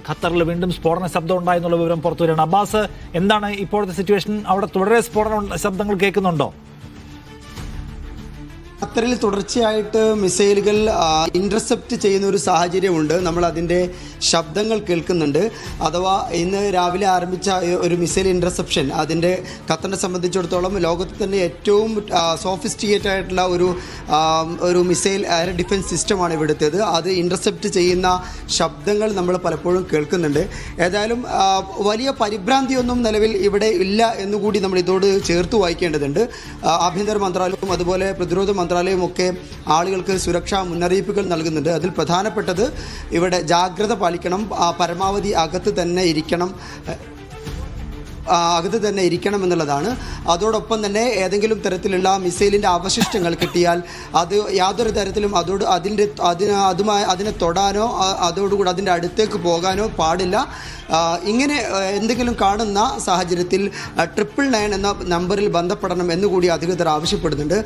ഖത്തറിൽ വീണ്ടും സ്ഫോടന ശബ്ദം ഉണ്ടായെന്നുള്ള വിവരം പുറത്തു വരികയാണ്. അബ്ബാസ്, എന്താണ് ഇപ്പോഴത്തെ സിറ്റുവേഷൻ? അവിടെ തുടരെ സ്ഫോടന ശബ്ദങ്ങൾ കേൾക്കുന്നുണ്ടോ? ഖത്തറിൽ തുടർച്ചയായിട്ട് മിസൈലുകൾ ഇന്റർസെപ്റ്റ് ചെയ്യുന്ന ഒരു സാഹചര്യമുണ്ട്. നമ്മൾ അതിൻ്റെ ശബ്ദങ്ങൾ കേൾക്കുന്നുണ്ട്. അഥവാ ഇന്ന് രാവിലെ ആരംഭിച്ച ഒരു മിസൈൽ ഇന്റർസെപ്ഷൻ, അതിൻ്റെ ഖത്തറിനെ സംബന്ധിച്ചിടത്തോളം ലോകത്ത് തന്നെ ഏറ്റവും സോഫിസ്റ്റിക്കേറ്റഡ് ആയിട്ടുള്ള ഒരു മിസൈൽ എയർ ഡിഫൻസ് സിസ്റ്റമാണ് ഇവിടുത്തേത്. അത് ഇന്റർസെപ്റ്റ് ചെയ്യുന്ന ശബ്ദങ്ങൾ നമ്മൾ പലപ്പോഴും കേൾക്കുന്നുണ്ട്. ഏതായാലും വലിയ പരിഭ്രാന്തിയൊന്നും നിലവിൽ ഇവിടെ ഇല്ല എന്നുകൂടി നമ്മൾ ഇതോട് ചേർത്ത് വായിക്കേണ്ടതുണ്ട്. ആഭ്യന്തര മന്ത്രാലയവും അതുപോലെ പ്രതിരോധ മന്ത്രാലയമൊക്കെ ആളുകൾക്ക് സുരക്ഷാ മുന്നറിയിപ്പുകൾ നൽകുന്നുണ്ട്. അതിൽ പ്രധാനപ്പെട്ടത് ഇവിടെ ജാഗ്രത പാലിക്കണം, പരമാവധി അകത്ത് തന്നെ ഇരിക്കണം എന്നുള്ളതാണ്. അതോടൊപ്പം തന്നെ ഏതെങ്കിലും തരത്തിലുള്ള മിസൈലിൻ്റെ അവശിഷ്ടങ്ങൾ കിട്ടിയാൽ അത് യാതൊരു തരത്തിലും അതിനെ തൊടാനോ അതോടുകൂടി അതിൻ്റെ അടുത്തേക്ക് പോകാനോ പാടില്ല. ഇങ്ങനെ എന്തെങ്കിലും കാണുന്ന സാഹചര്യത്തിൽ 999 എന്ന നമ്പറിൽ ബന്ധപ്പെടണം എന്നുകൂടി അധികൃതർ ആവശ്യപ്പെടുന്നുണ്ട്.